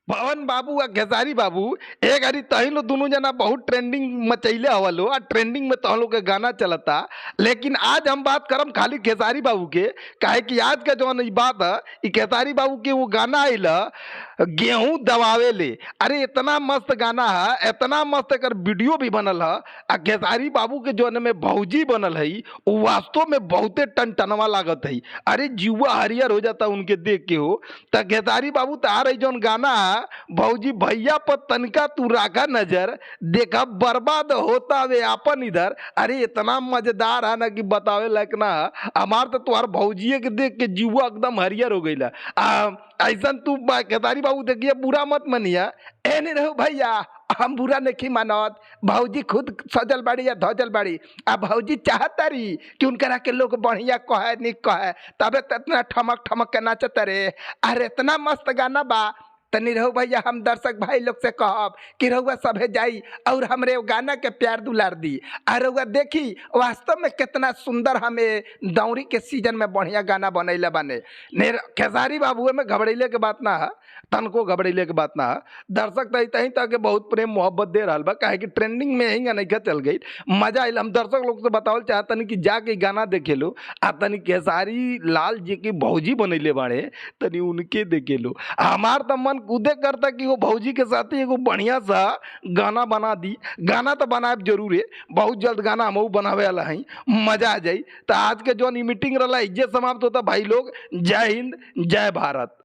पवन बाबू आ खेसारी बाबू ए घड़ी तही लो दोनों जना बहुत ट्रेंडिंग मचैले हवा लो आ ट्रेंडिंग में तह लोग के गाना चलता। लेकिन आज हम बात करम खाली खेसारी बाबू के, काहे कि आज का जौन ई बात है, ई खेसारी बाबू के वो गाना आइल गेहूं दबावे ले। अरे इतना मस्त गाना है, इतना मस्त एकर वीडियो भी बनल है। आ खेसारी बाबू के जौन में भौजी बनल है वो वास्तव में बहुते टनटनवा लागत है। अरे जीवा हरियर हो जाता उनके देख के हो। त खेसारी बाबू तार है जौन गाना है भौजी भैया पर तनिका तू राखा नजर, देखा बर्बाद होता वे आपन इधर। अरे इतना मजेदार है ना कि बतावे लायक ना है। हमार तो तुहार भौजिए के देख के जीवा एकदम हरियर हो गई। ऐसा तू खेसारी बाबू देखिए बुरा मत मनिया। एने रहो भैया, हम बुरा नहीं मानत। भौजी खुद सजल बाड़ी या धजल बाड़ी। आ भौजी चाहतारी कि उनकरा के लोग बढ़िया कहे निक कहे, तबे त इतना ठमक ठमक के नाचत रे। अरे इतना मस्त गाना बा। तनी रहो भैया, हम दर्शक भाई लोग से कहब कि रहुआ सभे जाई और हमरे गाना के प्यार दुलार दी। आ रहुआ देखी वास्तव में कितना सुंदर हमें दौरी के सीजन में बढ़िया गाना बनैले बने। खेसारी बाबू में घबरैले के बात ना है, तनको घबरैले के बात ना है। दर्शक तही तही तक बहुत प्रेम मोहब्बत दे रहा बा, काहे कि ट्रेंडिंग में यही नहीं चल गई। मजा आइल। हम दर्शक लोग से बतावल चाहतनी कि जाके गाना देखे लो आ तनी खेसारी लाल जी की भौजी बनैले बाड़े, तनी उनके देखे लो। हमार तो मन कूदे करता कि वो भौजी के साथ ही एगो बढ़िया सा गाना बना दी। गाना तो बनाए जरूर है, बहुत जल्द गाना हम बनावे वाला है, मजा आ जाई। तो आज के जो मीटिंग रहा इज्जत समाप्त होता भाई लोग। जय हिंद, जय भारत।